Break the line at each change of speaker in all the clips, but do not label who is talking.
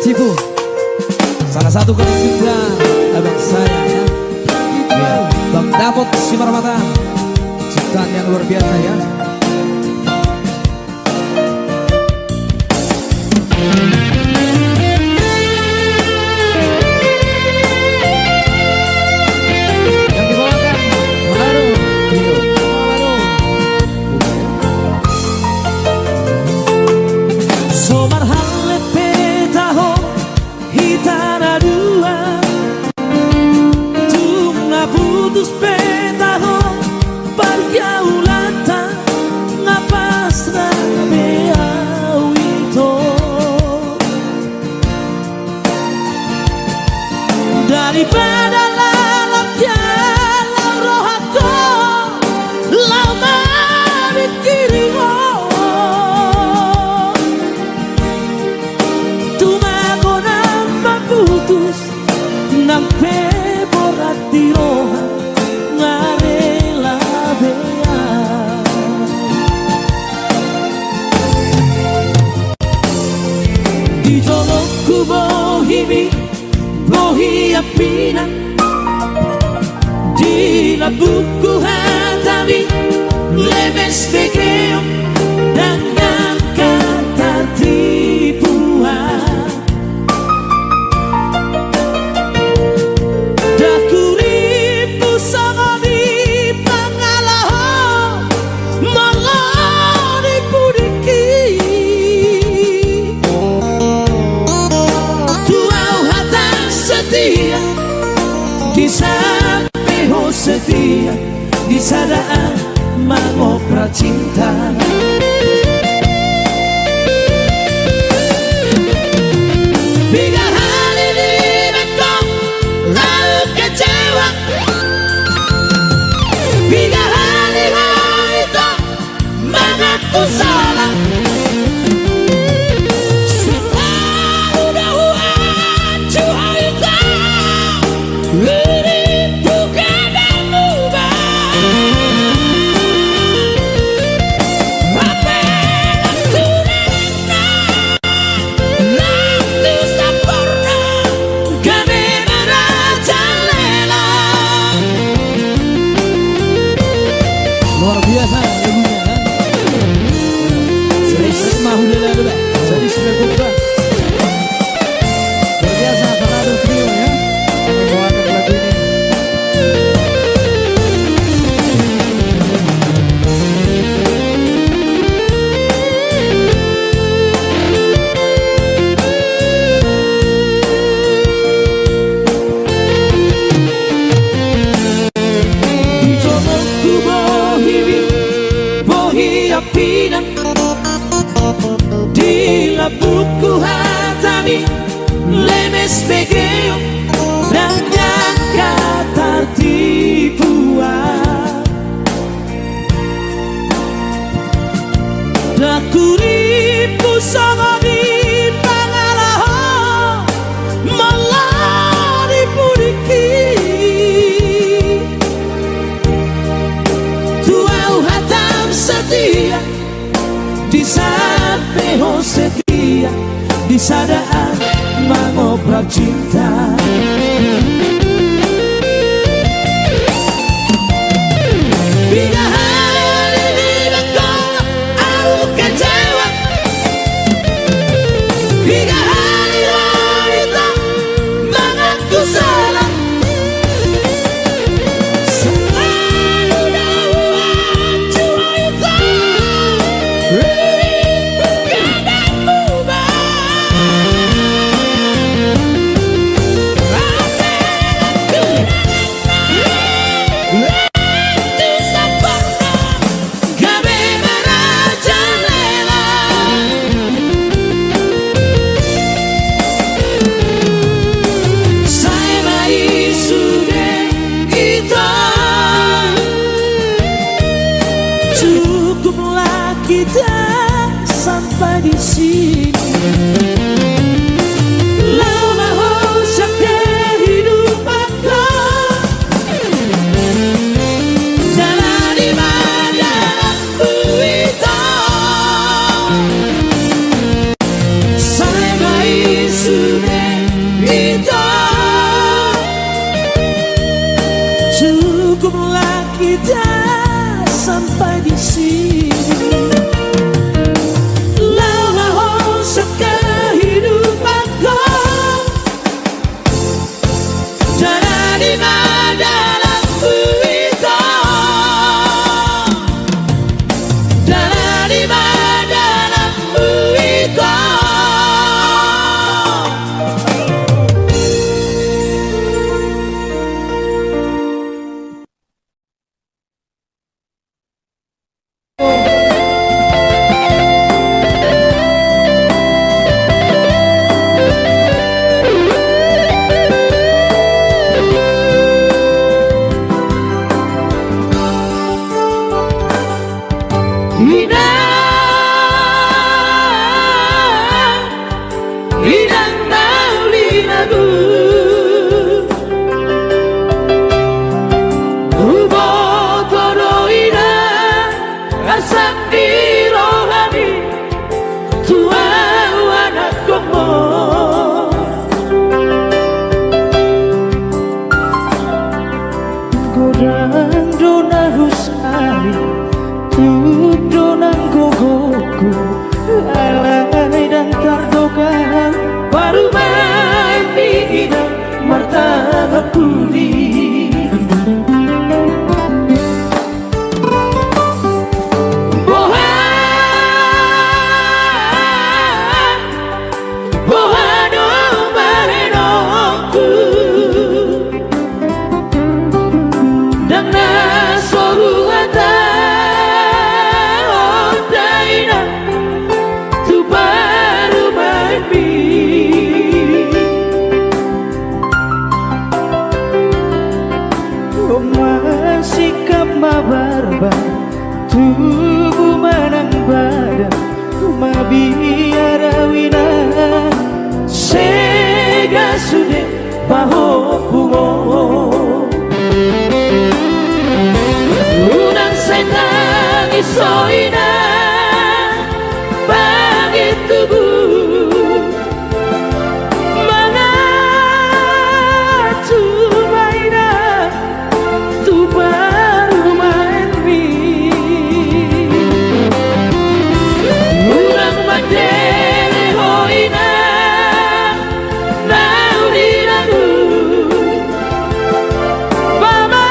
Cipu, salah satu koleksinya abang saya ya. Bang Dapot Simarmata, ciptaan yang luar biasa ya. Yang dibawakan Manado Trio.
Somar halet petaho hitana dua tungna putus petaho pergaulata ngapasna beawito daripada lalapnya lau rohako lau marikiriho tumago nampak putus nampe borat di roha ngarela bea di jolokku bohimi bohi apina di labuku hatami lemes pekeo dengan kata tipuan dakuripu sama di pangalaho malari pudiki tuau hata setia di sampeho setia di sadaan mangopra cinta Biga hari di bekong lalu kecewa Biga hari itu mengaku salah selalu dahuan cuaita ini bukan mubah apela tunena nanti sempurna kami merajalela
Luar biasa lagunya kan. Sering mahudela dulu, jadi sudah buka. Luar biasa Manado Trio ya. Membawakan lagu ini.
di jolokku bohi apina di labuku hatami lemes pegeo dengan kata tipuan dakuripu sama di pangalaho malari pudiki tuau hatam setia di sampeho setia di sadaan mangopra cinta Biga hari di bekong aku kecewa Biga hari itu mengaku salah selalu dahuan cuaita ini bukan mubah Cukuplah kita sampai di sini. Lama hosyak kehidupanku, jalan di mana aku itu. Saya baik Cukuplah kita sampai di sini. Lelah usah kehidupanku, cara di mana lampu hitam, cara di mana lampu hitam. Inang naulinagu Ubotoro ina asam di rohani tua anak komo godang dona husai tudonang gogoku alai dan tardoka baru main bidang martabak kuning bohan omahenongku dan nasoru hata ondaina tu baru main sikap mabarba tubuh manang badan mabiara wina sega sude bahokumo unang senang isoina bagi tubuh mana cumaina tu baru main urang mandele hoina naulinagu mamalu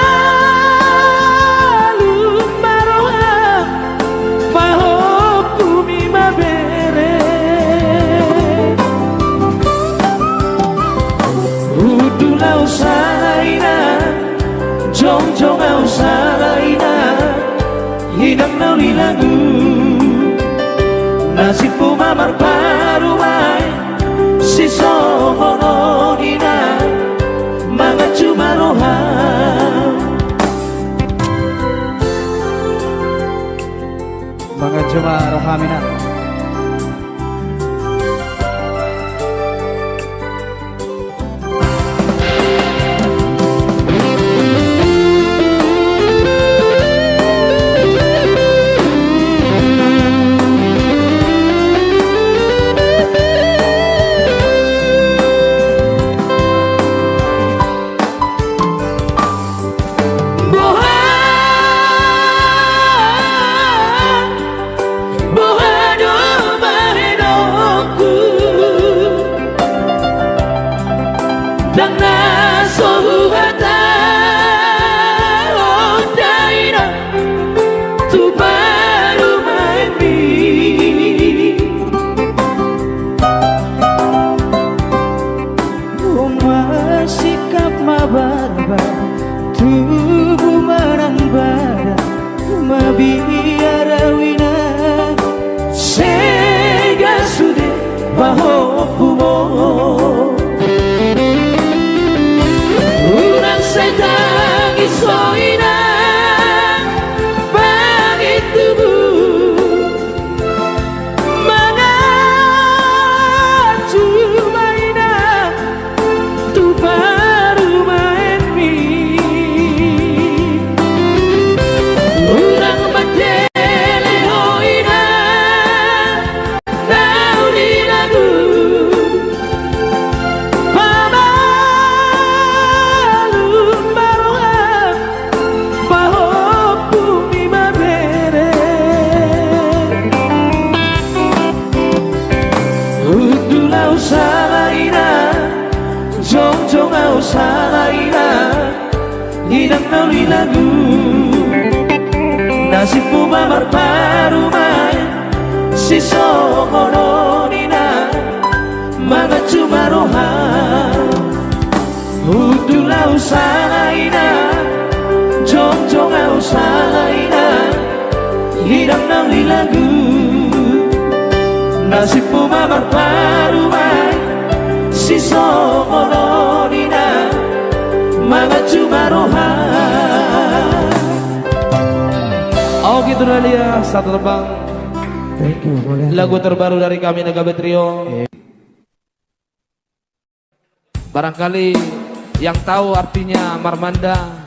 maroha pahopumi mabere udulau salaina jong-jong au salaina hidang naulinagu nasib pumamar parumai si somononina mga cumaroha
mga cumarohamina
dan nasohu hata ondaina tu baru main sikap mabarba tubuh manang badan mabiara wina sega sude bahokumo urang sedang isoina bagi tubuh mana cumaina tu baru main urang mandele hoina naulinagu noli lagu nasibmu mamar parumai siso kononina mga cumarohan utulah usalaina jong-jong usalaina hirang noli lagu nasibmu mamar parumai siso kononina mga cumarohan.
Oh gitu Dalia, satu tebang
Thank you. Boleh.
lagu terbaru dari kami Nagabe Trio. Barangkali yang tahu artinya Marmanda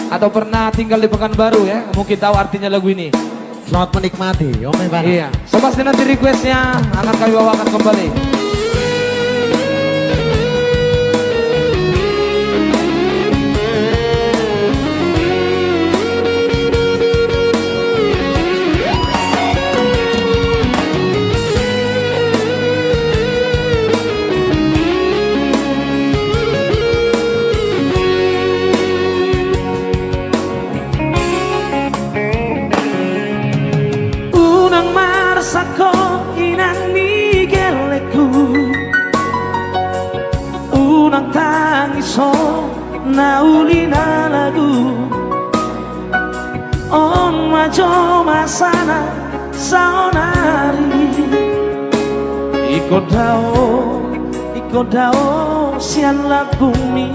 atau pernah tinggal di Pekanbaru ya, mungkin tahu artinya lagu ini.
Selamat menikmati. Om Ivan.
Iya, so pasti nanti requestnya akan kami bawakan kembali.
Sako inang migeleku unang tangiso naulina lagu on majo masana saonari ikodao sian la bumi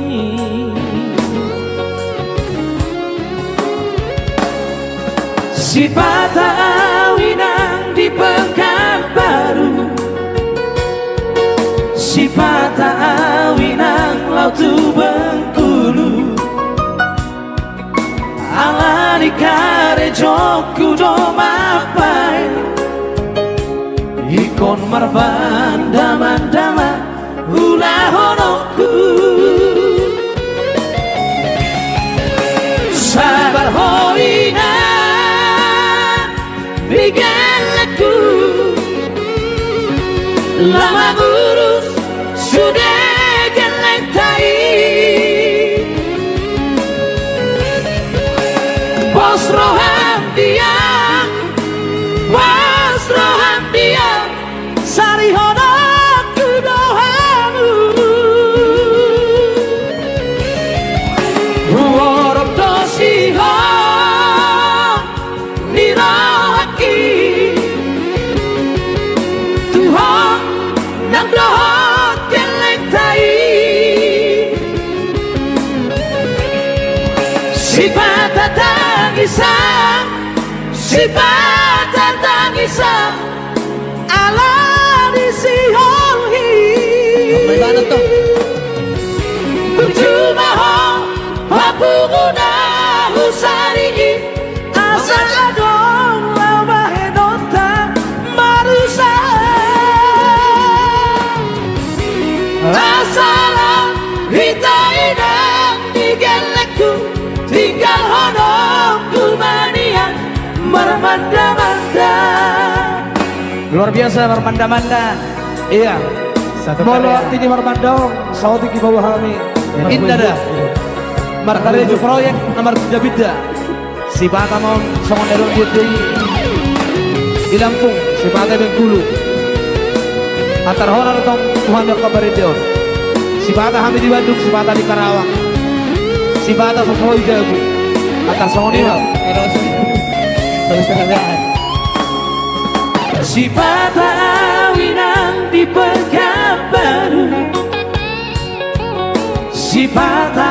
si pata awinang di Pekanbaru si pata awinang lautu Bengkulu ala di karejoku do mapai ikon marbanda-mandama ulah honoku sabar hoina bigalaku lama urus sudah gelentai bos roham dia sari honoku dohamu ruorok dosiho nirohaki Tuhan nang dohot gelentai si bata tangisan ala di siholhi
Mana tuh?
berjumpa ho papuguna husari asal adong lawahedota marusa asalah hitainang digeleku tinggal honok kumanian marmanda-manda.
Luar biasa Marmanda-manda. Iya.
Satu
Molo
karya.
artinya Marmandong, sauti ki bawah kami. Indah dah. Markarejo proyek nomor 3 bida. Si bata mau songon erong di Lampung, si bata Bengkulu. Antar horar tong Tuhan yang kabaredeon. Si bata kami di Bandung, si bata di Karawang. Si bata sesuai jago. Antar songon ini.
Si bata awinang di Pekanbaru si bata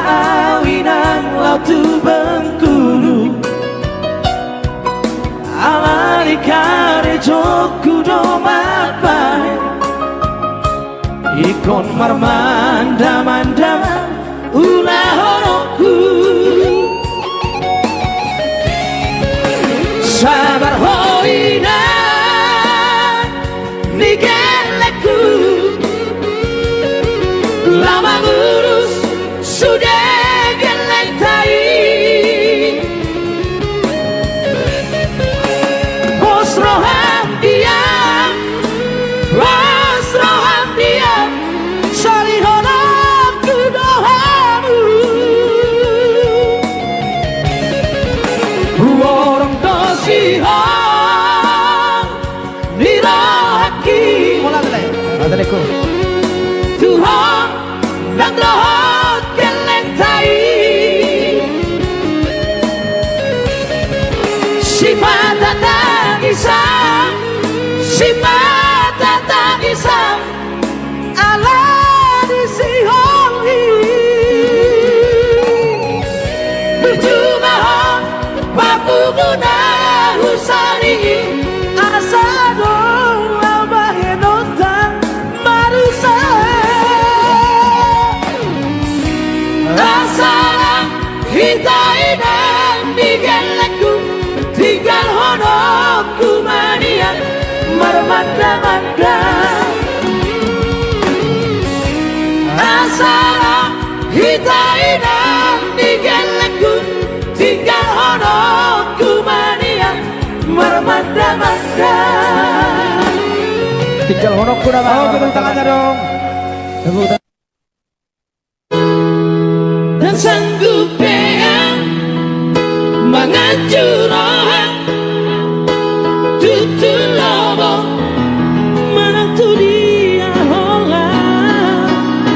awinang lautu Bengkulu ala di karejoku do mapai ikon marmanda-manda ulah honoku sabar hoina nigeleku lama urus sudah gelentai bos roham diam sari honamku sihong nirohaki
Mulai deh. Adaleku.
Tuhong dan rohot kelentai Sifat datang isang Sifat datang isang Allah di sihong Berjumpa hong Papu guna husani Asa dong labahe nonton marusa Asana kita inang digeleku Tinggal honok kumanian marmanda-manda Asana kita inang digeleku Tinggal honok kumanian marmanda-manda
Tinggal honok kuda.
Oh, tepuk tangannya dong.
Tepuk tangan.
Dan sanggup peang menghancurkan tutu lobo menantu dia hola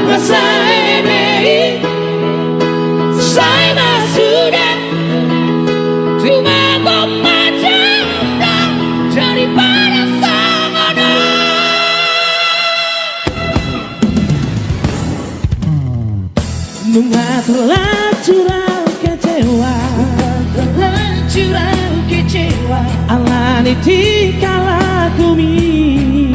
masa ebei saya sudah cuma memacam daripada samana bunga telah curang kecewa Alani tikala kumi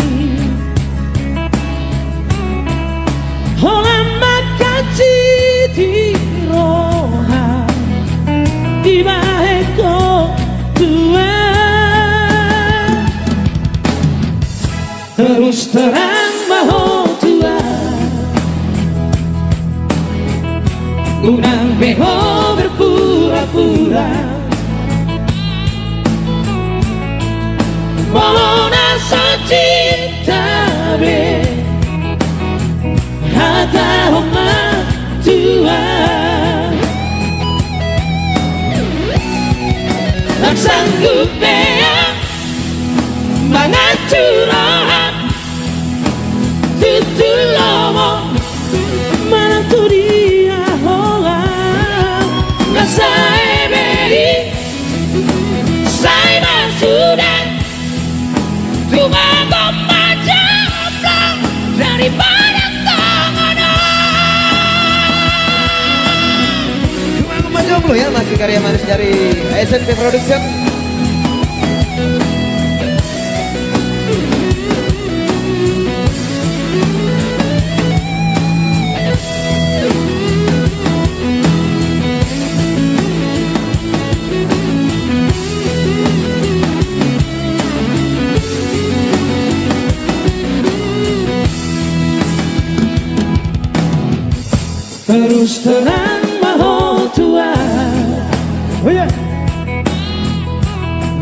Hola makaci tiroha Dibaheko tua Terus terang maho tua Unang beho berpura-pura Mona cinta be Hata homa tua Tak sanggup beang Menghancurkan Tutu lomo Menantu dia hola Rasa ebei Saya sudah Cuma memacam daripada samana
Cuma memacam lo ya, masih karya manis dari SNP Production.
Terus terang maho tua
Oh ya.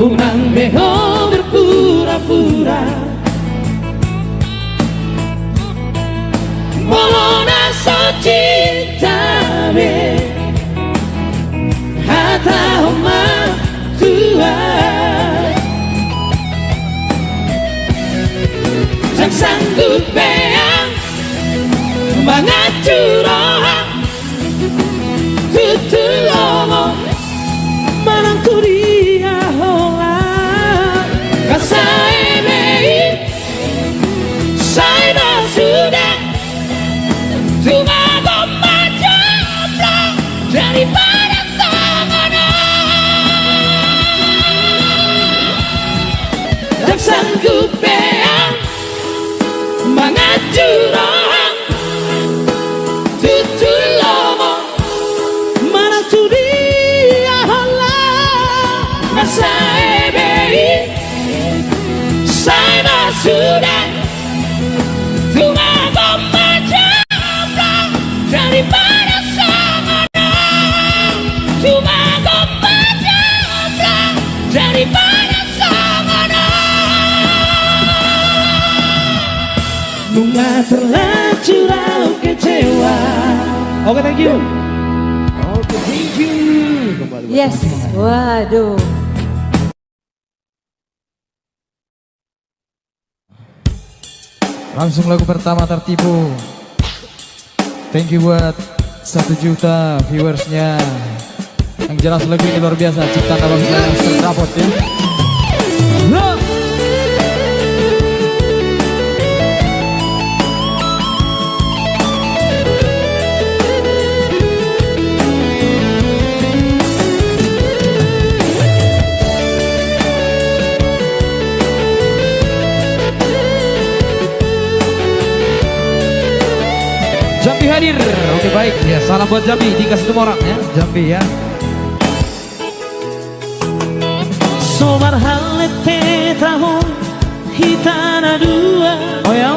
Unang beho berpura-pura Mona cinta be Hata homa tua Tak sanggup beang Menghancurkan Tutu lomo Menantu dia hola Rasa ebei Saya sudah Cuma memacam daripada samana Tak sanggup beang Menghancurkan Tutu lomo Menantu dia hola Rasa ebei Saya sudah Cuma memacam daripada samana Cuma memacam daripada samana Bunga terlanjur kecewa
Oke, thank you.
Oke, thank you. Kembali.
Yes, waduh. Langsung lagu pertama tertipu. Thank you buat 1 juta viewersnya. Yang jelas lagu ini luar biasa, ciptaan abang saya Master Rapot ya.
Jambi hadir. Oke baik ya, salam buat Jambi, dikasih semua orang ya.
Jambi ya.
Sobar halete tahun hitana dua.
Oh ya?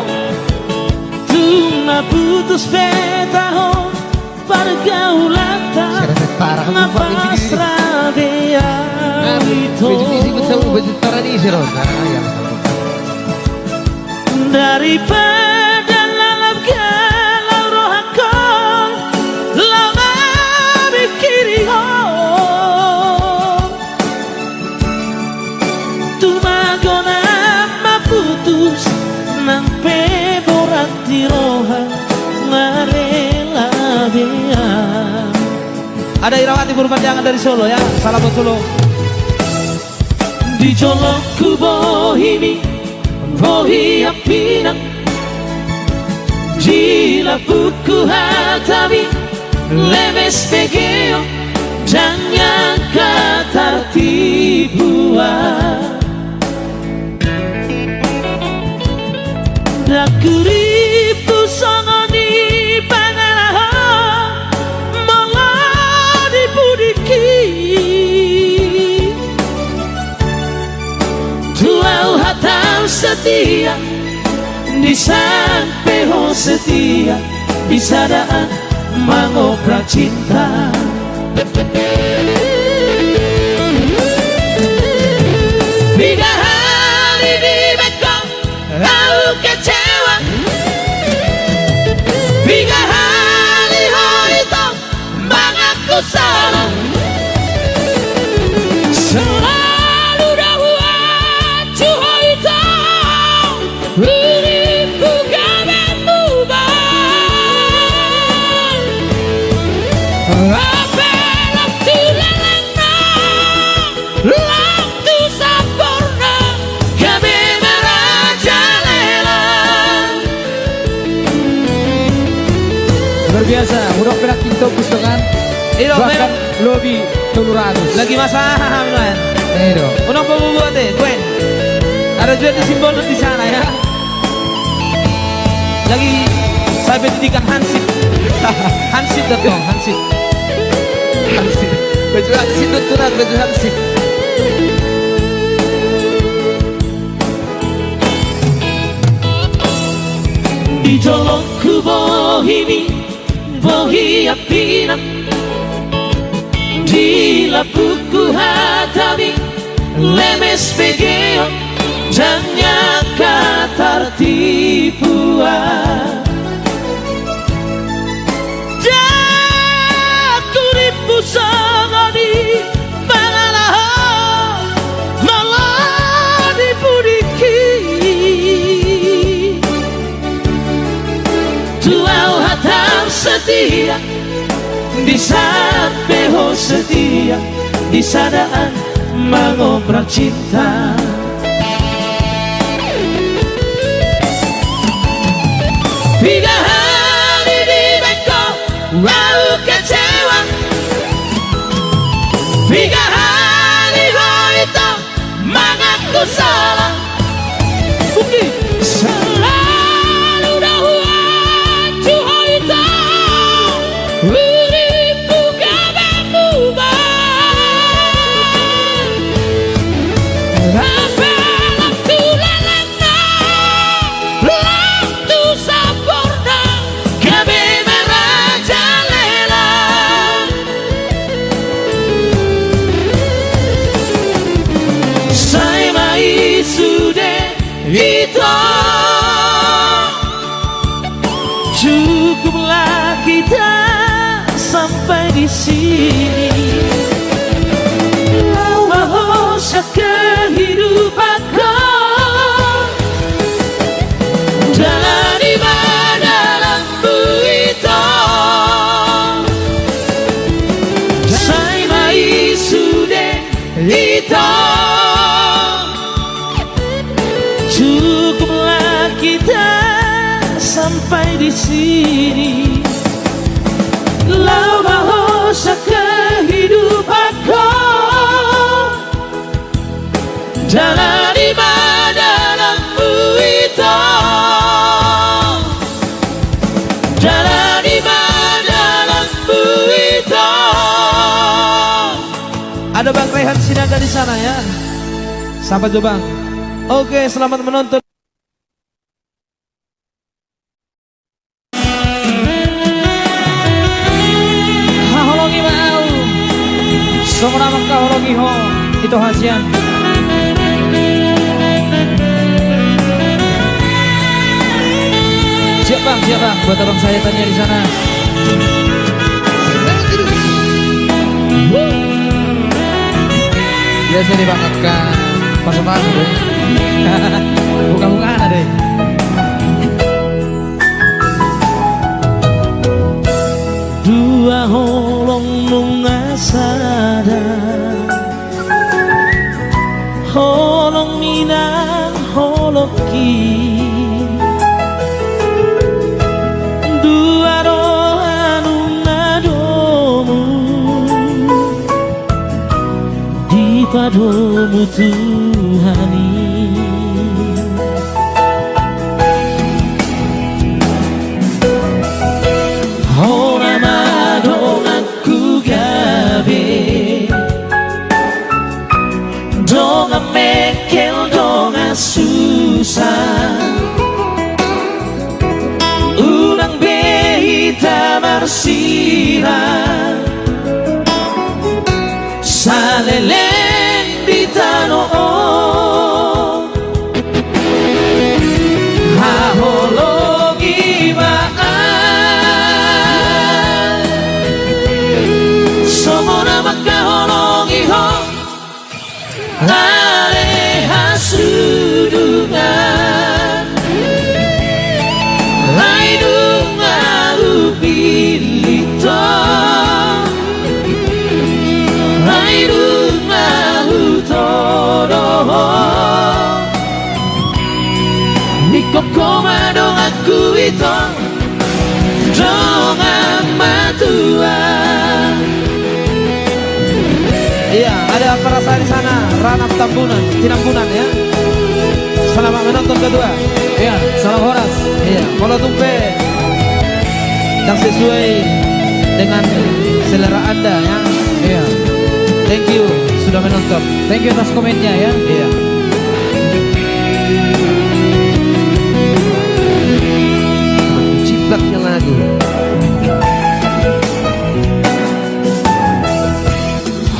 Tuna putus petahon pergaulata.
Parah kamu Pak ini.
Napasradea itu
Baju tarani sih loh.
daripada lalap galau rohakon lama mikiri tumagona maputus nang peborat di roha ngarela bea.
Ada Irawati Purpanjangan dari Solo ya. Salam buat Solo.
Di jolokku bohimi bohi apina Gila buku hatami lemes pegeo jangan kata tipuan Dakuripu songoni pangaraha malah dibudiki Tuau hatam setia di sampeho setia di sadaan mangopra cinta Tiga hari di bekong tahu kecewa Tiga hari hoito mengaku salah Selalu dahuan cuhoito Uripu gaben mubah Apelak tulelena Laktu sampurna Kami merajalela
Luar biasa, udah perak pintu pustukan.
Iro,
Bahkan lobby 700.
lagi masalah man.
Iro.
Unang pembuat Gwen. Ada juga di simbol di sana ya. Lagi saya pendidikan Hansip. Hansip datang, Hansip.
Hansip. Baju Hansip tuturan baju Hansip.
Di jolokku bohimi bohi apina Di lapuku hatami lemes pegeo jangan kata tipuan Jakuripu sangani pangalaha malah dibudiki Tuau hatam setia di sampeho setia di sadaan mangoprak cinta Tiga hari di bekong lalu kecewa Tiga hari hoito mengaku salah Selalu dahuan cuhoito Uripu gaben mubah Apelak tulelena Laktu sampurna Kami merajalela Saya mai sudah itu Cukuplah kita sampai di sini Bahwa kehidupanku dalam kita. Cukuplah kita sampai di sini. Lau bahasa kehidupanku jalan di dalammu itu. Jalan di dalammu itu.
Ada Bang Rehan Sinaga di sana ya. Sampai tuh Bang. Oke, selamat menonton.
Haholongi mau Somra maka holongi ho itu hasian. Siap bang buat abang saya tanya di sana. Biasa dibanggakan pas-pas deh. Buka-buka deh.
Dua holong nungasada, holong minang holoki. Dua roha nungadomu di padomu Tuhani. Hora madongaku gabe, donga mekel donga susah, ulang behita marsira, saleleng di tanah. Koma dong aku itu dongan matua.
Iya, ada perasaan di sana. Ranap Tambunan, Tinambunan ya. Selamat menonton kedua.
Iya, salam horas.
Iya, kalau tumpe yang sesuai dengan selera Anda ya.
Iya.
Thank you sudah menonton.
Thank you atas komennya ya.
Iya.
Ciptaknya lagu.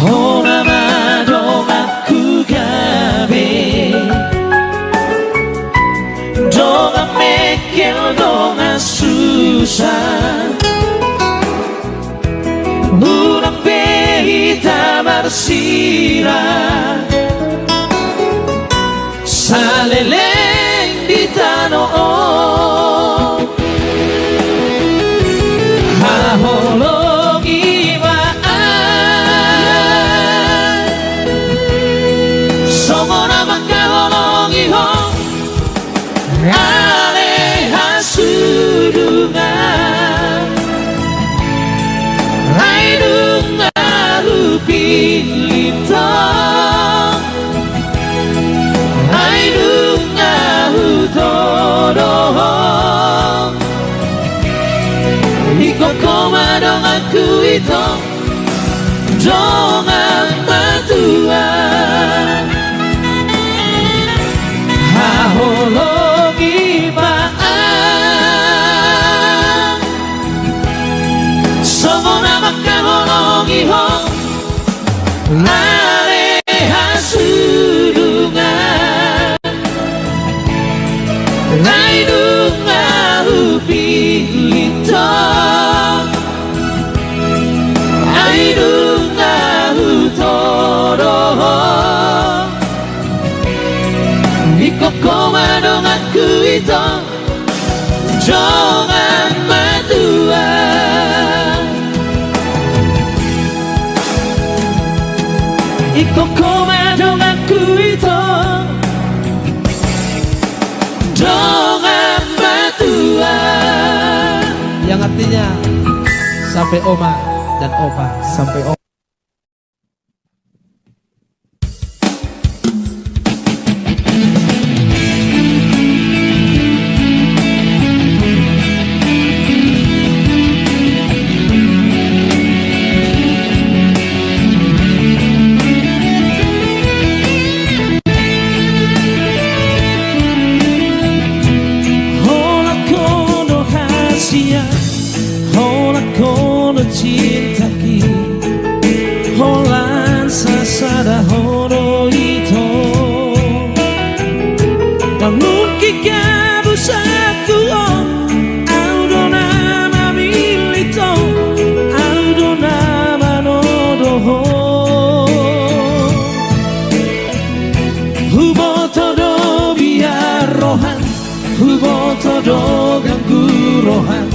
Hora madongaku gabe, donga mekel donga susah, ulang behita marsira, saleleng di tanah. Hahologi maan, somona maka hologi ho, ale hasudungan, raidunga hupilito, raidunga hutodoho. Iko koma dong aku itu dongan matua. Hahologi maan, somona maka hologi ho, ale hasudungan, raidunga hupilito, raidunga hutodoho. Iko koma dong aku itu dongan matua. Iko kome dong aku itu Dongan batuan.
Yang artinya sampai oma dan opa.
Sampai om.
Hola kono hasia, hola kono cinta ki, holan sasada horo ito. Namun kikabu satu om, audo nama milito, audo nama nodoho. Hubo todo biar rohan, hubo todo ganggu rohan.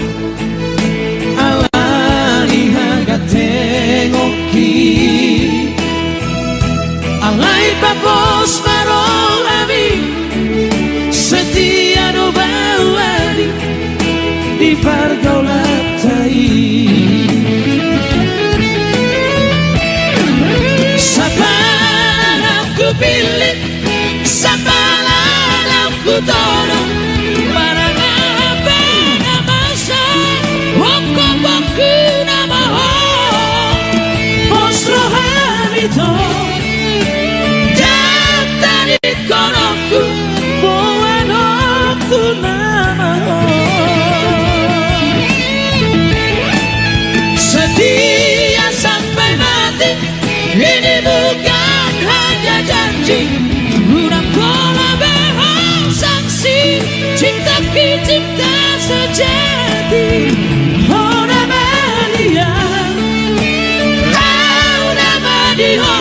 Alani haga tengoki, alai babos marohami, setia do bawani di pergaulatai. Sabaran aku pilih, sabaran aku tolong. Setia sampai mati, ini bukan hanya janji. Udah pola bersaksi, cinta cinta sejati. Oh nama dia, oh nama dia,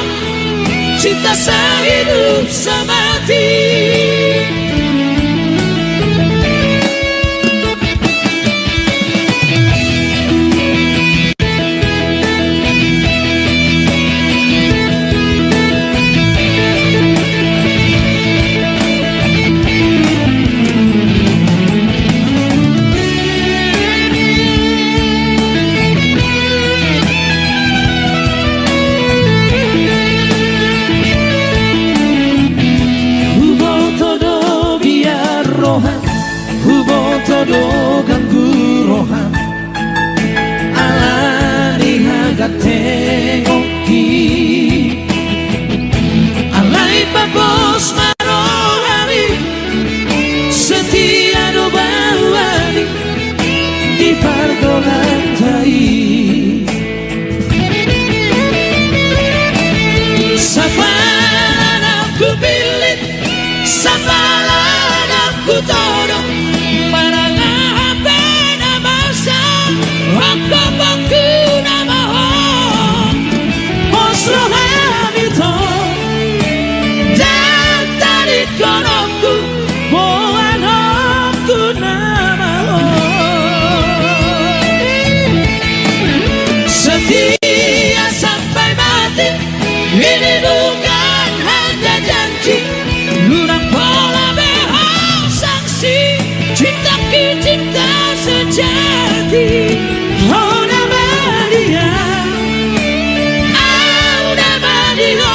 cinta sehidup semati. Hubo todo ganggu rohan, alani haga tengoki, alai babos marohani, setia do bawani di pergaulatai. Sabaran aku pilih, sabaran aku tolong. Setia sampai mati, ini bukan hanya janji. Lunak pola bersaksi, cinta cinta sejati. Oh nama dia, oh nama dia,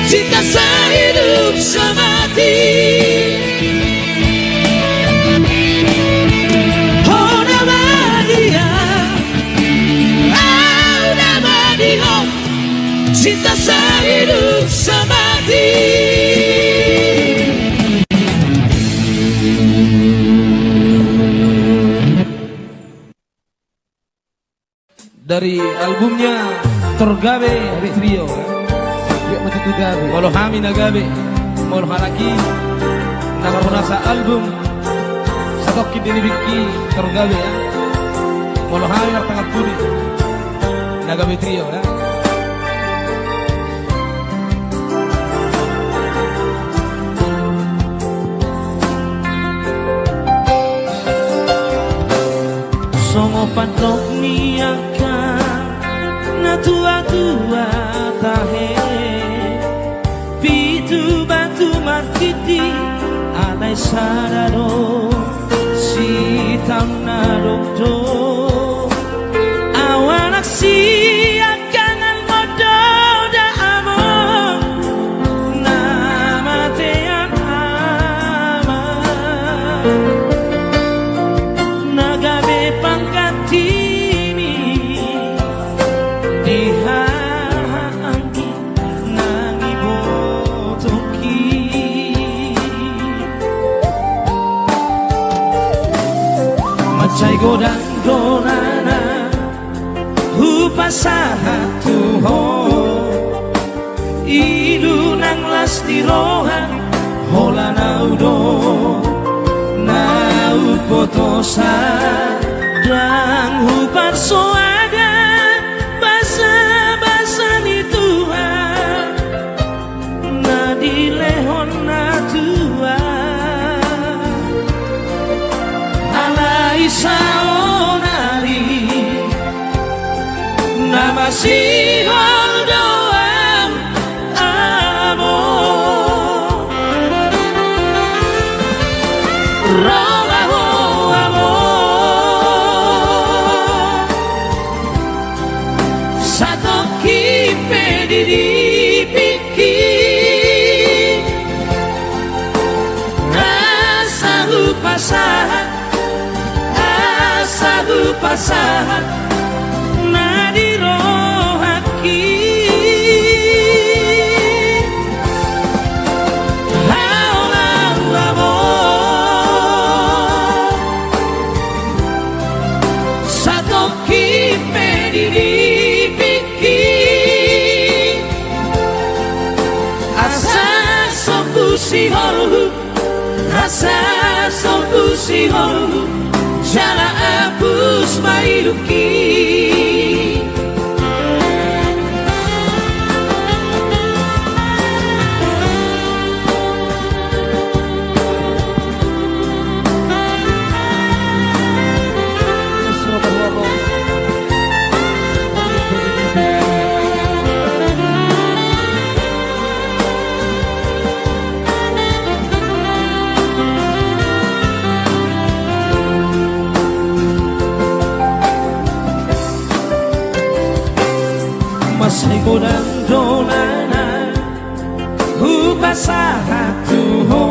cinta sehidup semati. Oh nama dia, cinta sehidup semati.
Dari albumnya Torgabe Trio Walau Hami Nagabe Walau Halaki Nama penasa album Satoki Dini Biki Torgabe ya Walau Hami Nartangat Puri Nagabe Trio ya.
Songo patok niaka na tua tahe sadado si tamnadokto awanak si akangan mododa amo namatean ama nagabe pangkatimi dihangi nangibotoki macai godang donana hupasahatu ho idu nang lastirohan hola naudo nau potosa dan huparso ada basa-basa ni Tuhan na dilehon na Tuhan alai saonari nama sihon doang amo rogaho amo satu kipe didipiki rasa lupasahan asa lupasahan nadirohaki haulau amo satu kipe didipiki asa sopusi holu asa sopusi holu jala apus mailuki masih godang donana hupasahatu ho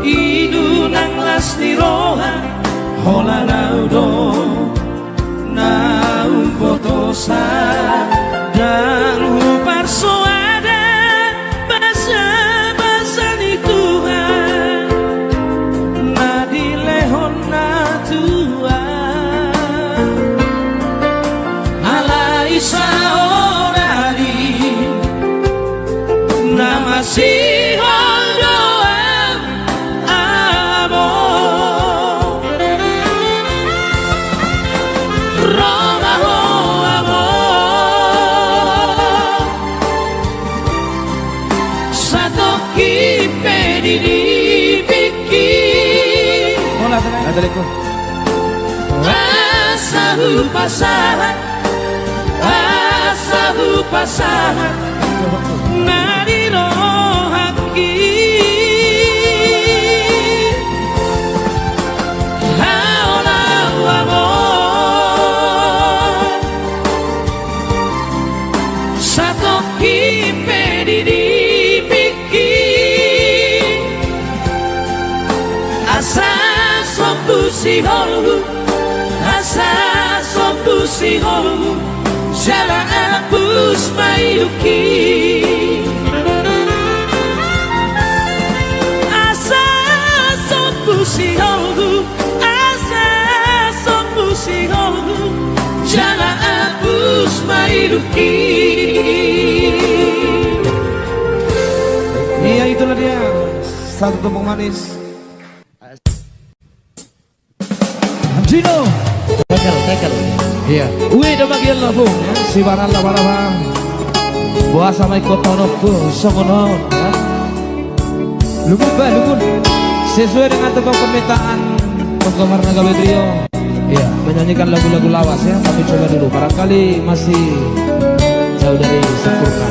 idu nang lastirohan hola naudo nau potosa dan huparso ada basa-basa ni Tuhan na dilehon na Tuhan alai saonari nama sihon doang amo rogaho amo satu kipe didipiki asa lupasahan asa lupasahan nadirohaki haulau amo satu kipe didipiki asa sopusi holu asa sopusi holu jala apus mailuki asa sopusi holu asa sopusi holu jala apus mailuki.
Iya, itulah dia satu tumpeng manis. Anjino
Tekel.
iya wih udah bagian lah bu si baran lah bang buah sama ikut tonokku songonon lumun sesuai dengan tebang permintaan penggemar Naga Trio. Iya, menyanyikan lagu-lagu lawas ya. Kami coba dulu, barangkali masih jauh dari sempurna.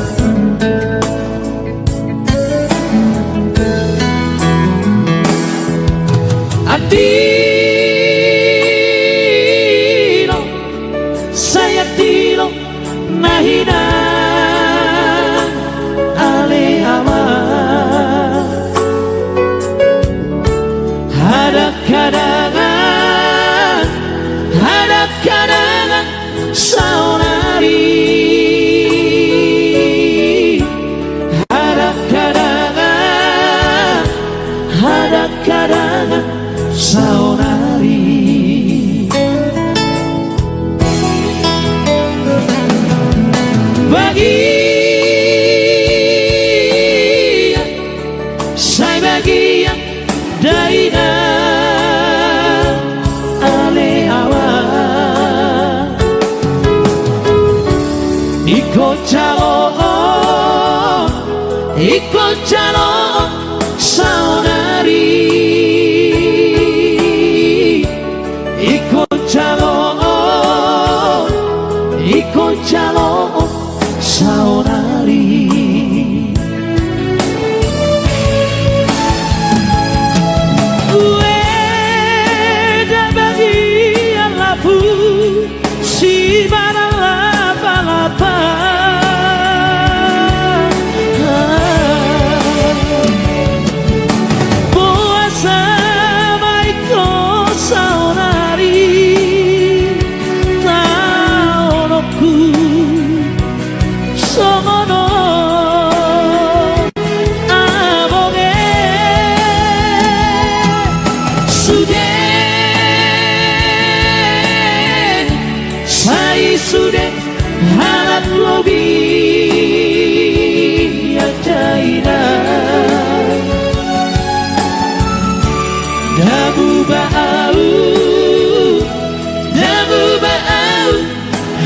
ikut calon saudari, ikut calon saudari. Weda bagian labu si barang lapa-lapa, puasa maiko saudari, taonoku sono abonge sude sai sude halat lobi ajaina dabu ba'au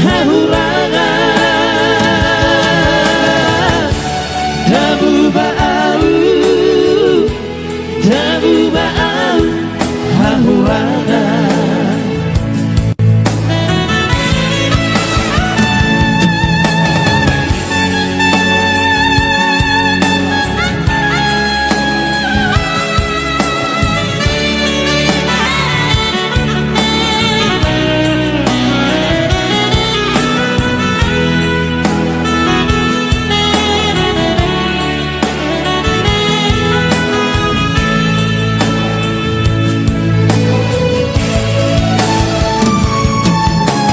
hahurangan, dabu ba'au hahurangan.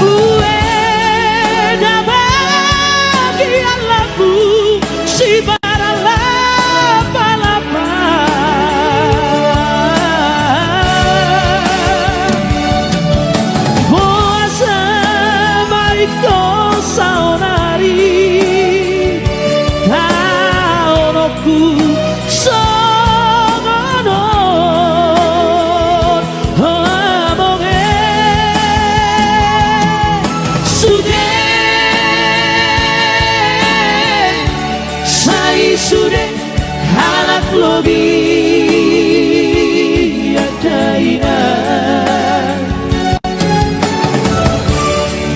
Weda bagian labu si barang lapa-lapa, puasa maiko saudari, taonoku sono abonge sude sai sude halak lobi ajaina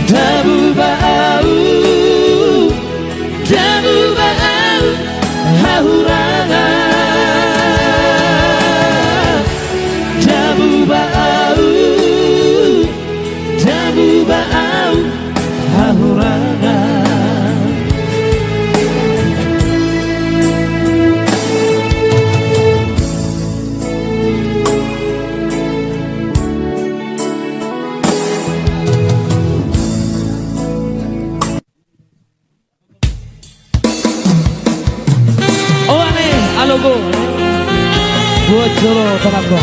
dabu ba'au hahurangan, dabu ba'au hahurangan. Oh aneh, alogo buat Joro Tanabro.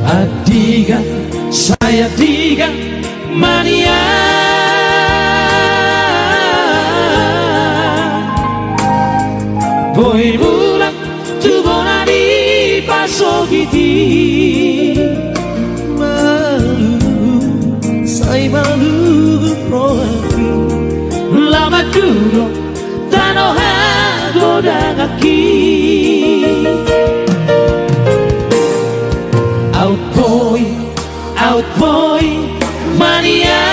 Adiga, saya tiga mania, boy bulan tu bonani pasogiti, malu, saya malu proaku, lama dulu tanoha godangaki. Out boy mania,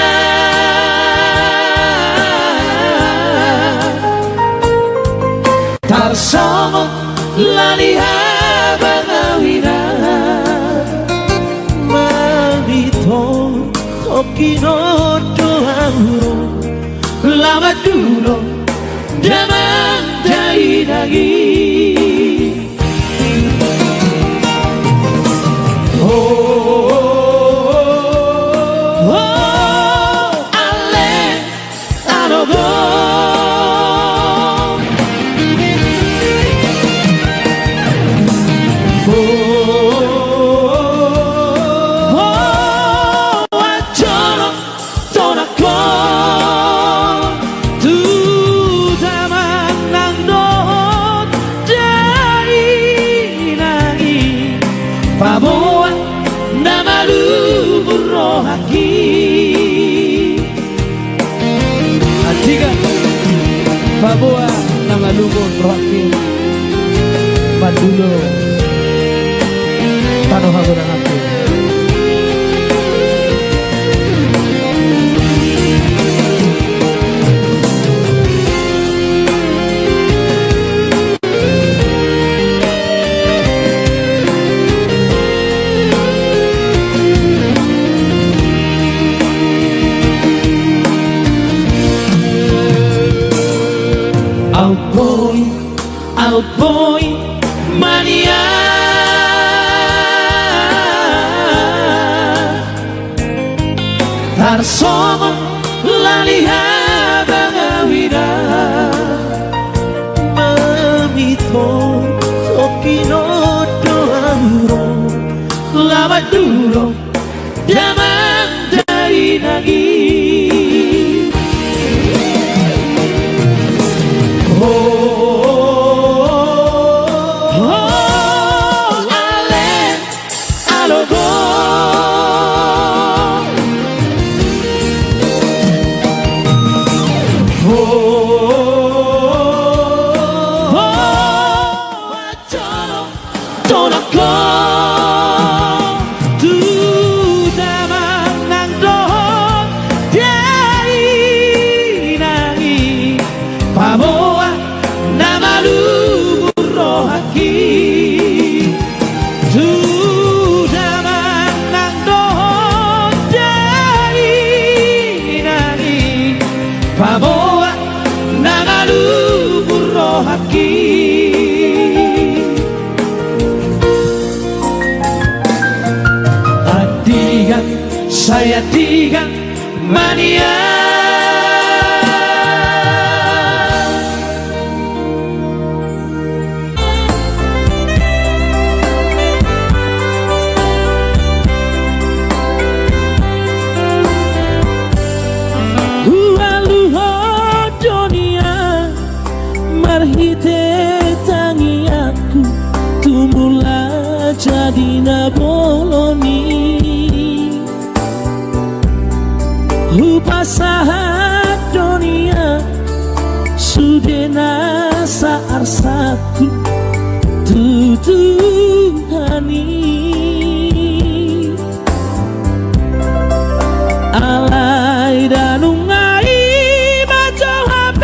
tarsongo laliha bangawina, manito kokino doanguro, lama dulu zaman jai lagi. Pamoa na malubur rohaki Tiga Pamoa na malubur rohaki Mandulo Tanah Hagurang hati Out boy, mania Tarsoma lalihada ngawira Mamito sokino doamuro Labaduro Damang dari nagi Saya tiga mania Luha dunia marhite tangi aku tumbuhlah jadi naboloni Upasahat dunia Sudena saarsaku Tutuhani Alai danungai Baca HP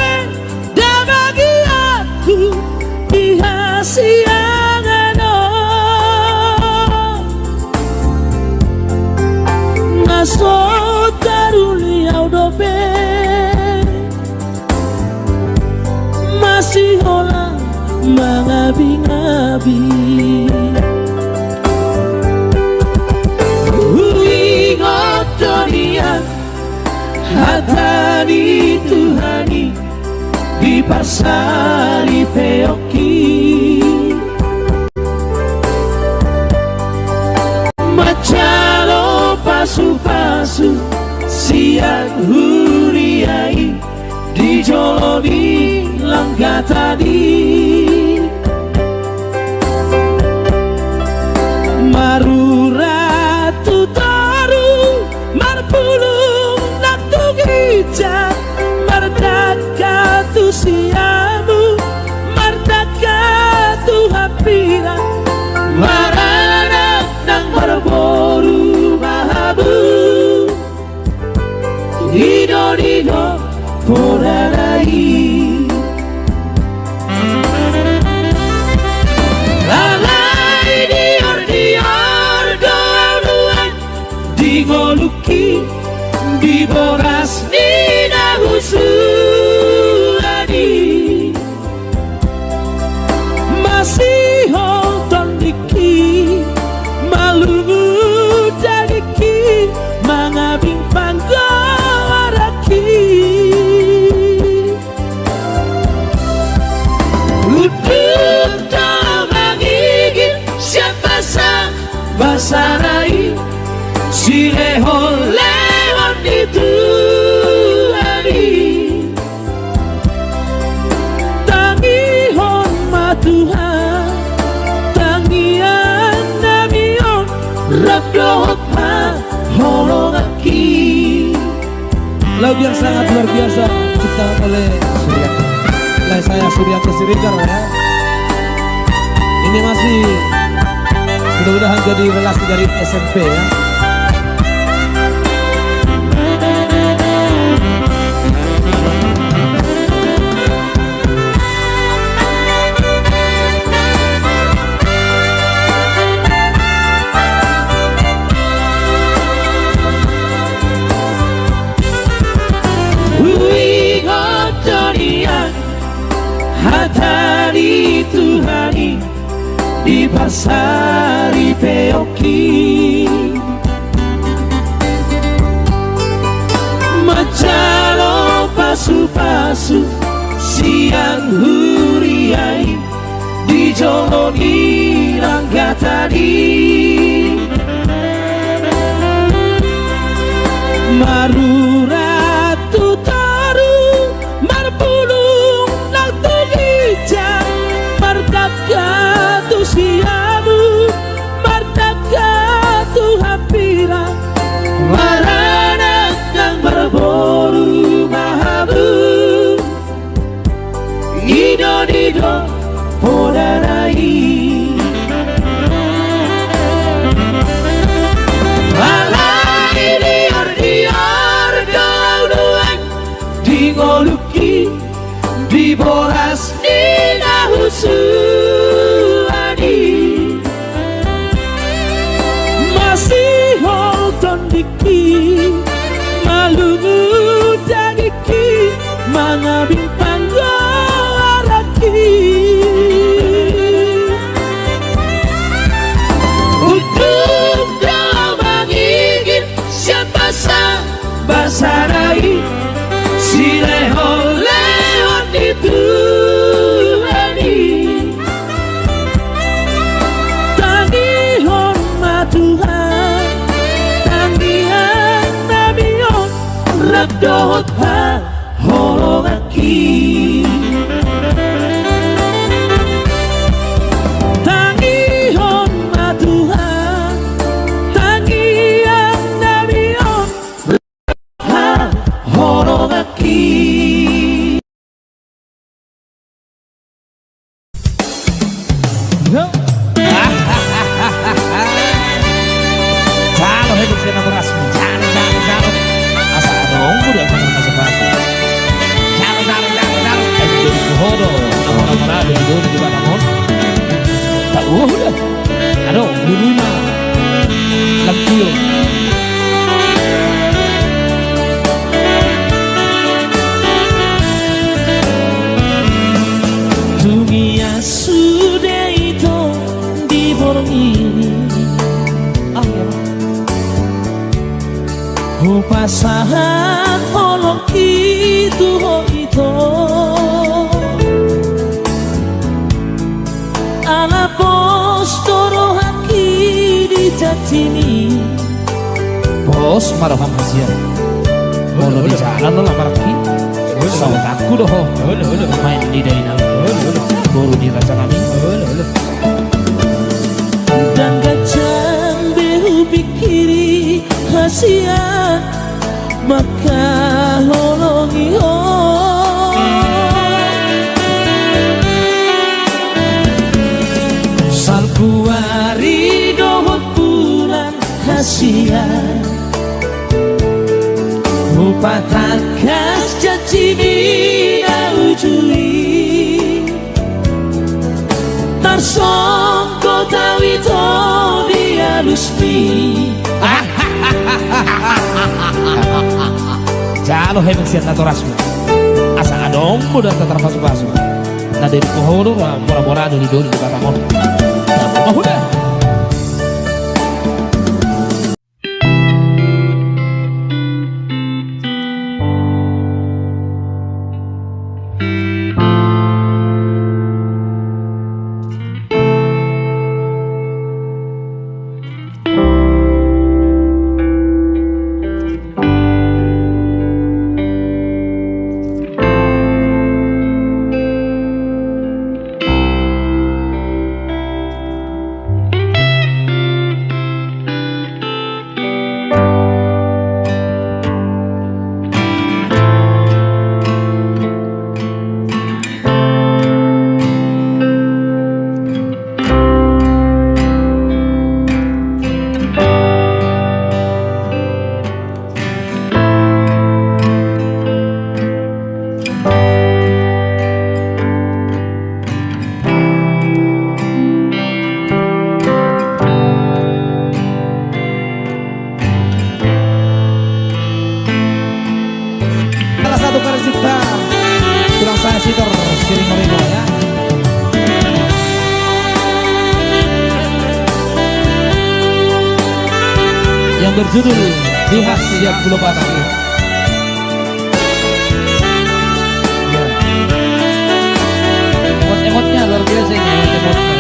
Dan bagi aku Dihasiangano Naso masih olah mengabi-ngabi ingat dunia hatani Tuhani di parsari peoki macalo pasu-pasu siang huriai di joloni langkah tadi maruratu taru marpulung naktu gijak mardaka tu siamu mardaka tu hapira marana nang marboru mahabu dido porarai lalai dior doa-doan digoluki diboras dinahusulani masih honton diki malu dadiki mangabing panggawaraki Basarai si lehon itu hari tangi hon matuha tangian namion Rabdohot holongaki. Lagu yang sangat luar biasa diciptakan oleh saya Suryanto Siregar ya. Ini masih mudah-mudahan jadi relasi dari SMP ya. Hatari Tuhani di pasari peoki Macalo pasu-pasu siang huriai di joloni langgatani Marura tutaru marbulung naktu hijau mardaka tu siamu mardaka tu hampira marana kang berburu mahabu ido podarai Ngoluki di boras di nahusuani masih holton diki malumu dagiki mangabing panggaraki untuk damangigin siapa sa basarai si lehon itu ani tangihon matuhan tangihan nabion rabdohot ha holongaki tangihon matuhan tangihan nabion ha holongaki. Jalo hidup saya namerasmu, jalo asa dong udah pernah masuk batu. Jalo itu hodo nama-nama ada di dulu juga namun tak udah aduh dulunya lampio dunia sudah itu diborong pasahat holong itu ala bos toro haki di jatini bos maraham hasil kalau di jalan lo lamar ki saut aku doh main di dainal baru dirasa kami dan gajah behu pikiri hasil maka holongi ho salkuari dohot bulan hasian upatan kas jacini ujui tarsongko tawito dialusmi jalo hemeng siat naturasmu asa adong mudah terpasu-pasu na dari pohon mora-mora dari dulu di katamon udah yang berjudul Di Hasiat Pulau Batam. Emot-emotnya luar biasa ini, emot-emotnya.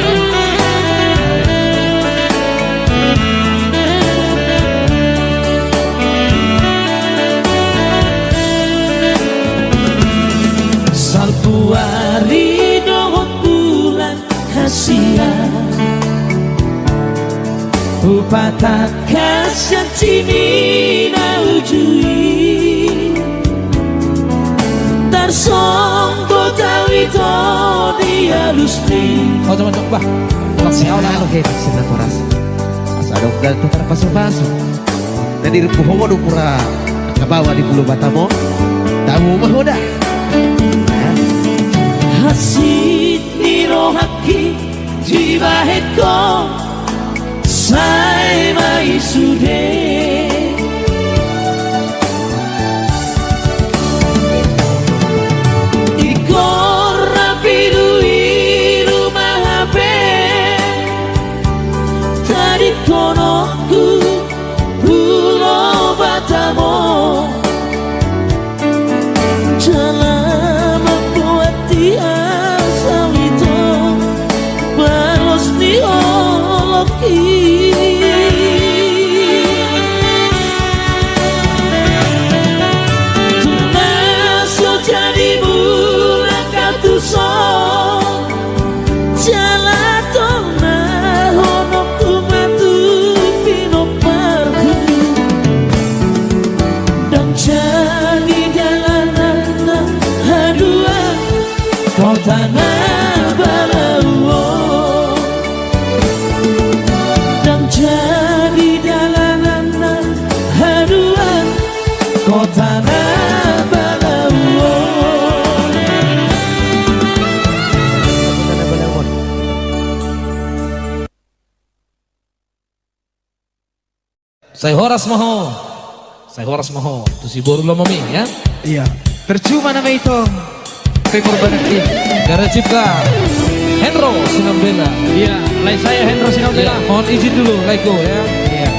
Salpuari dohot bulan hasiat Upata kasya cini na ujui Tarsong botawi to dia lusri. Oh coba siapa
Ano kayo sinatoras? Asa dong dan para paso-paso. Na dirpuho mo pura kabawa di Pulau Batamo. Tamu mahoda.
Hasit ni rohaki jiwa heko Sai mai sude Ikor rapidu rumah HP Tadi konoku Pulau Batamo Dalam aku hati asal itu Balos ni oloki Tanah Balawo dan jadi dalanan haduan kota Balawo. Saya Horas Maho, itu si Borlo Mami ya.
Iya. Percuma nama itu. Pengorbanan tim.
Gara Cipta Henro Sinambela.
Iya, lain saya Hendro Sinambela.
Ya, mohon izin dulu, Laiko ya.
Iya.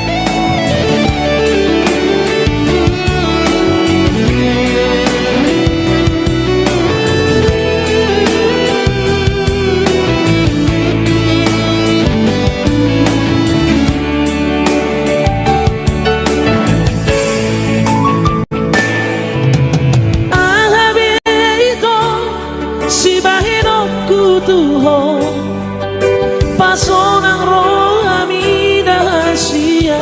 Pasonang rohami dahasia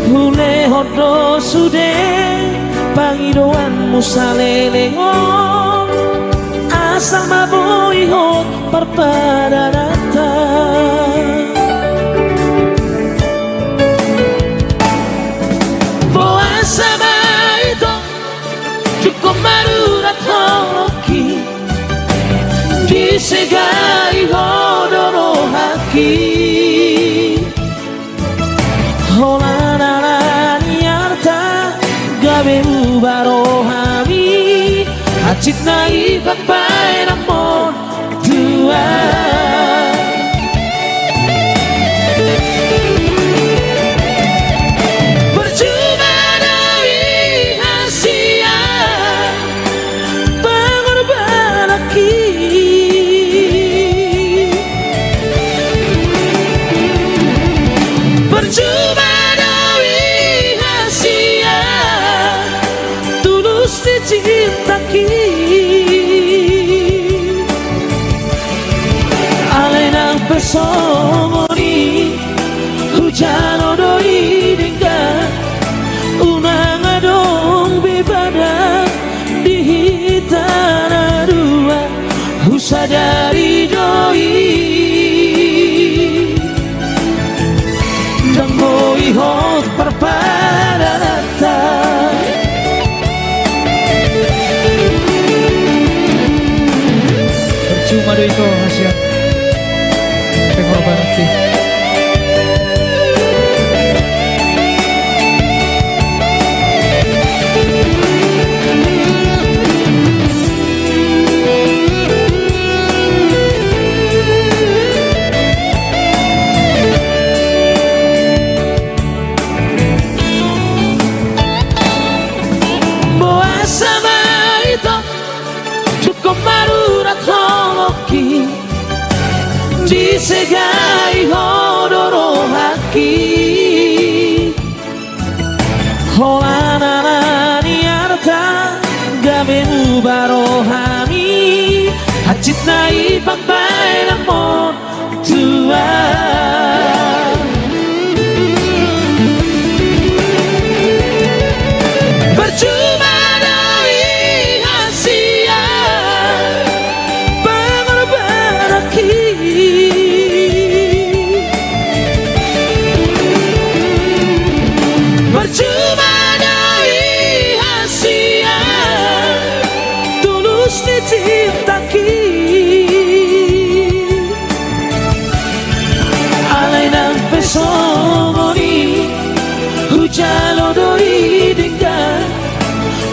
Hule hodo sude Pangidoan musalelengong Asal maboi hot parpadarata Boasa baito Cukup marurat horoki Disegai hodoro haki Holanara niarta Gabe ubarohami Acit nai papai namon dua Percuma dari hasia Pengorbanan laki Percuma dari hasia Tulus dicinta ki 世界ほどの秋ほらならにあなたGabi barohani Hajit na ipagbay na mo tua Percuma dari hasia Pengorbanan aki Percuma dari hasia Tulus dicintaki Alay ng pesongoni Hujan odori dengan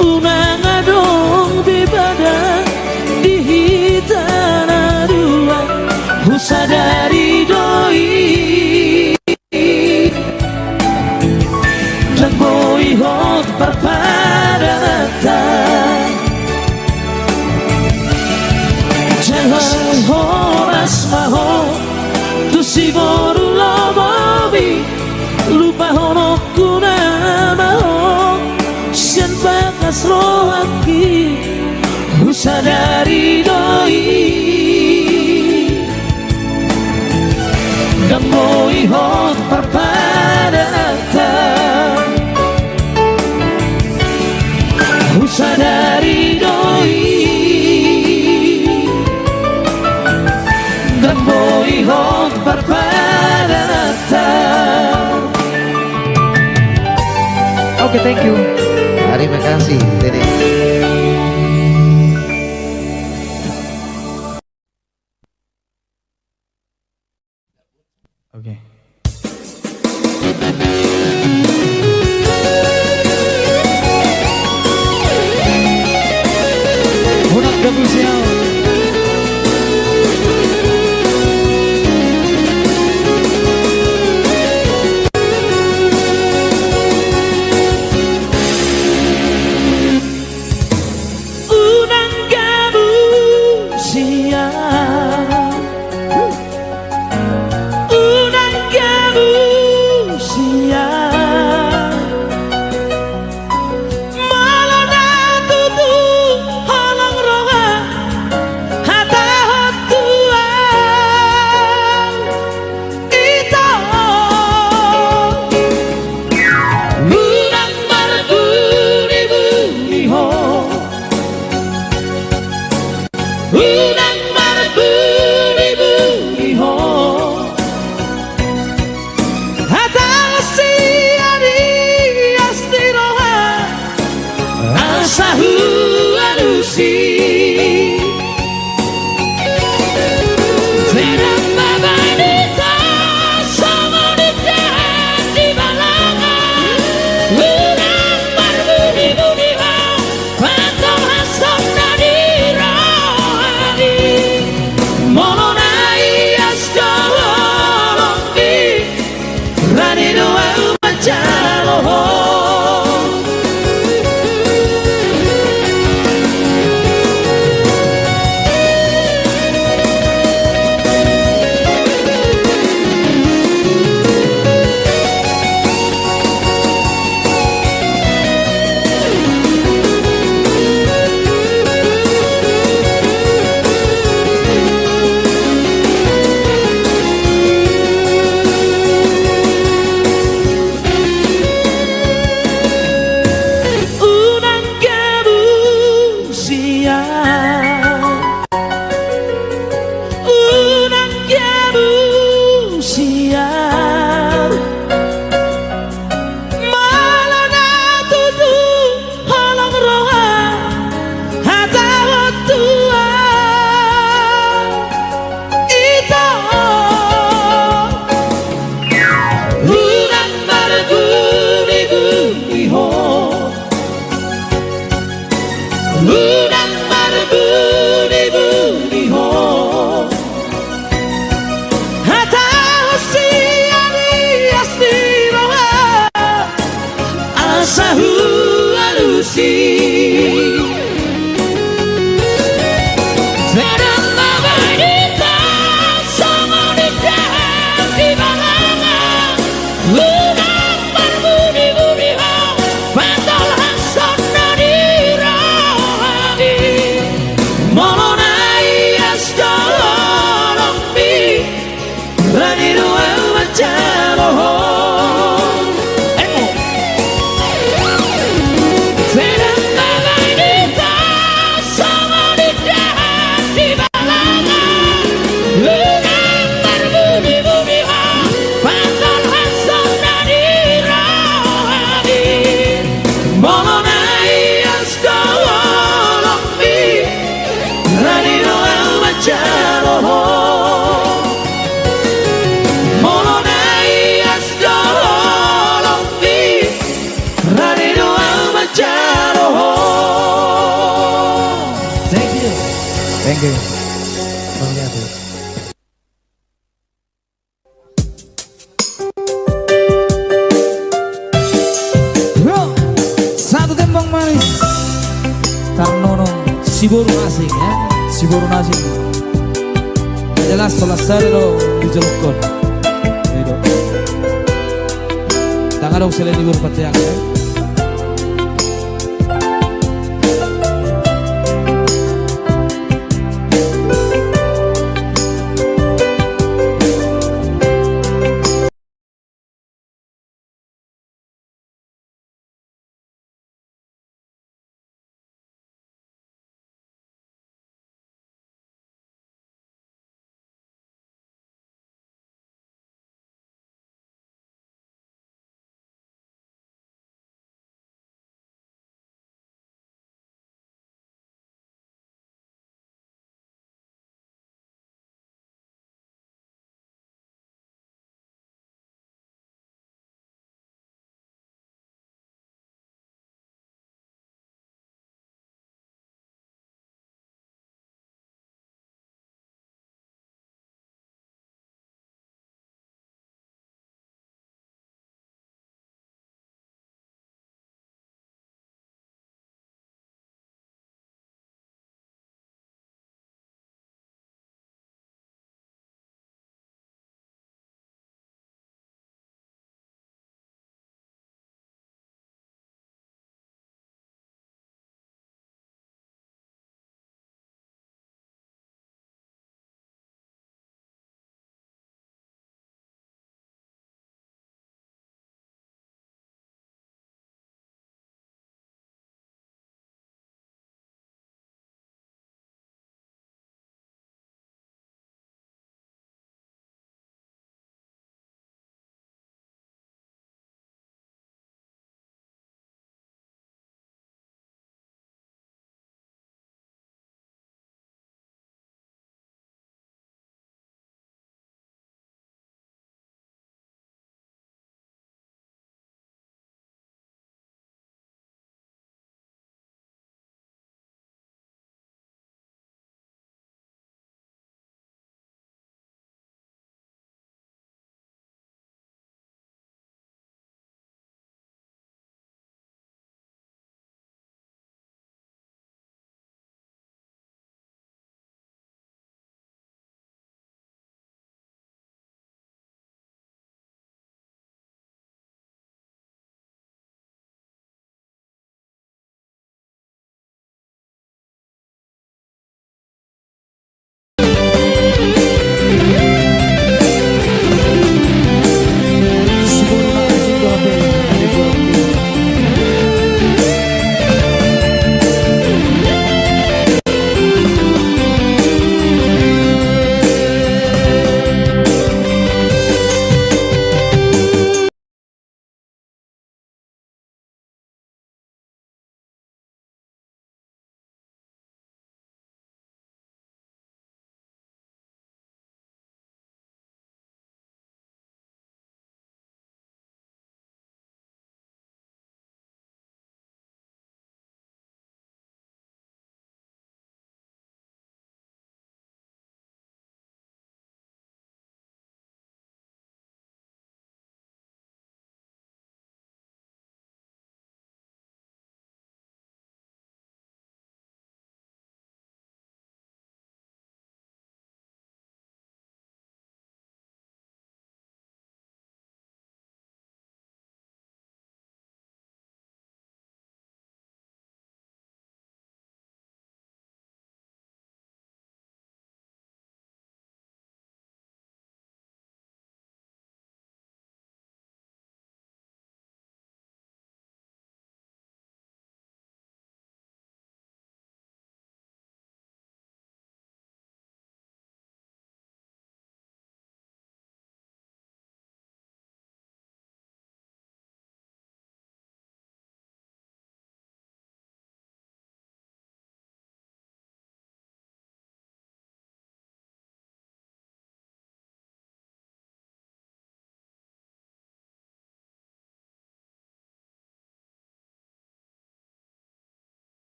Unang adong bebada Di hitana dua Husadari doi Dan boihot perpadanata Jangan horas maho Tu siguro lomobi Lupa honok kuna maho Sian bakas rohaki Husadari doi Dan boihot perpadanata Husadari doi Dan boihot perpadanata
Oke, thank you.
Terima kasih Dede.
Oke. Hunang double sial.
Unang gabu siang Unang gabu siang Malah na tutu halang ronga pacaroho.
Thank you.
Satu tembang manis
Tarnono
si boru asing ya.
si Boru Nasi.
Jelas selesai lo dijelukkan. Tangan dong selain libur patiak ya.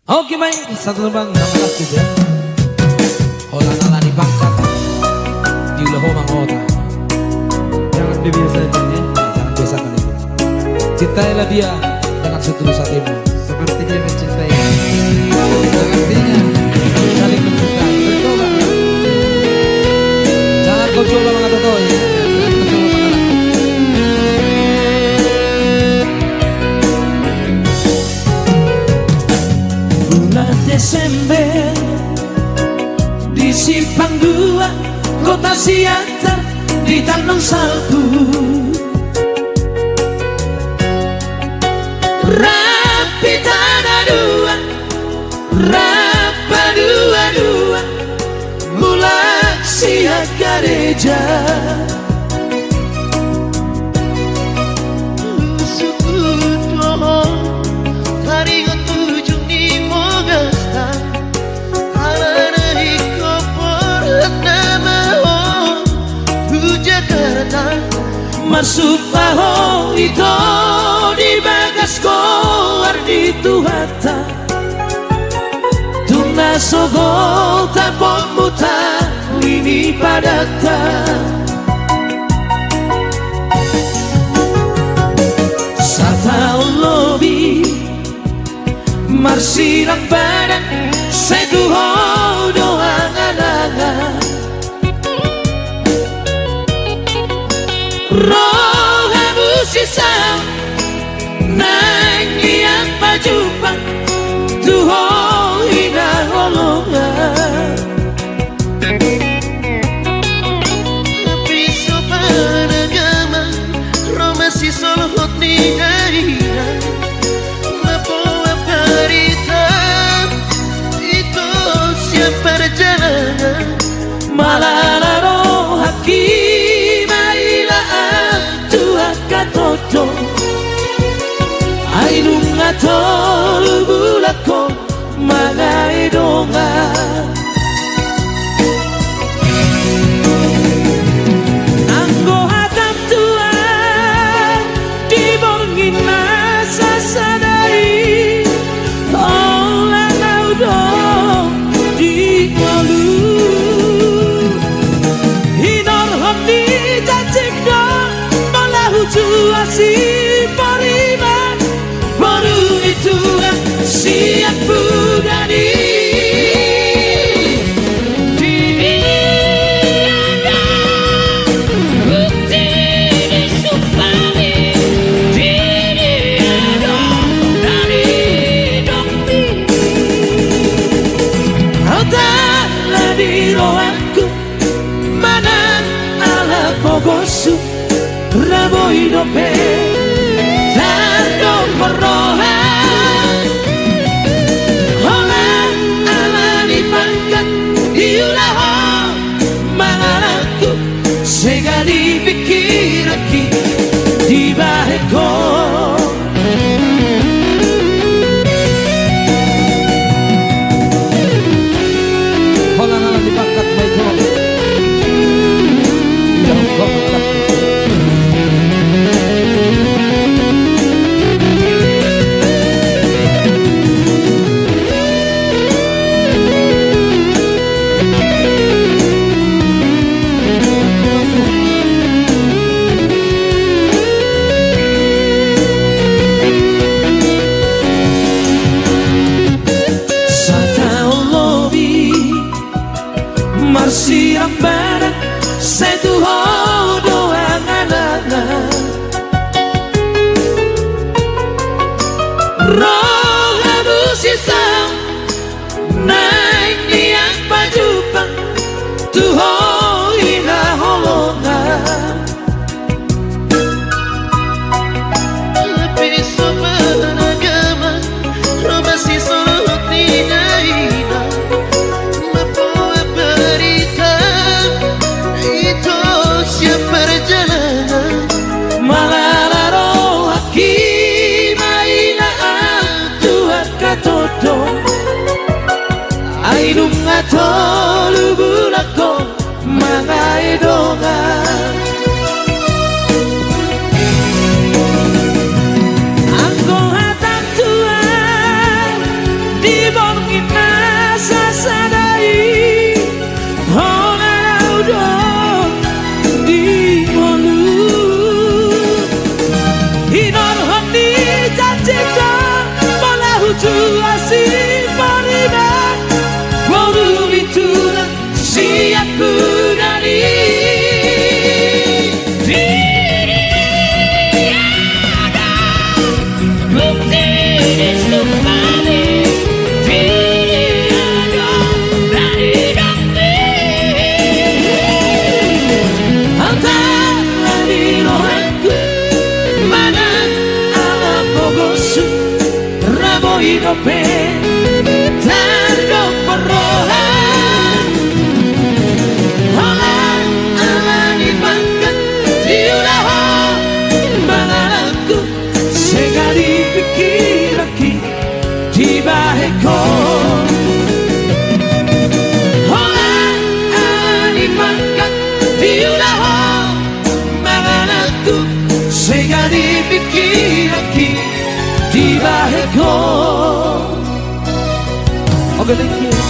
Oke baik, satu lembang nama aktif ya. Hola di pangkat di ulah mangota.
Jangan dibiasa aja ya.
Jangan biasakan itu. Cintailah dia dengan setulus hatimu.
Seperti dia mencintai. Artinya saling mencintai. Bercoba.
Jangan kau coba mengatakan ya.
Jangan mencoba mengalah.
Bulan Desember di Simpang 2 Kota Siantar di Tanjung Salbu. Rapi tanah dua, rapa dua-dua, mulai siap gereja. Masuk paho itu di bagas koar di tuhata tuna sogo tapon muta ini padata sataun lobi marsilang badan seduho doang anangan roh habusisa nangiang pajupan tuho ina holongan
piso panagama Roma si solo hot ni naina mapoa parita itu siapa perjalanan
malalaro haki katoto ay lungato lubulako mga idonga anggo hatam tua di bongin nasa sadari ola naudo di walu hinor hondi jajik dong así por arriba, por itu siap budani. Raboy dope Tando moroha Holang alani pangkat Iulaho Manganaku Segali pikiraki Di baheko Holang alani pangkat Baiko Iulaho Manganaku Marsiang barang Setu hodo angan-angan Roh habusisa Naik niang pajupang Tuho ina holongan
piso panagama Roma si solo ni naina mapoa parita itu siap perjalanan
Malararo haki maina Tuhan katoto Aidung atolu bulako Mga idongan Angko hatang Tuhan Di hidupe tanpa perohan Alan alani banget diudaho Menganakku sekali pikir lagi di baheko Alan alani banget diudaho Menganakku sekali pikir lagi di baheko.
Oke, thank you.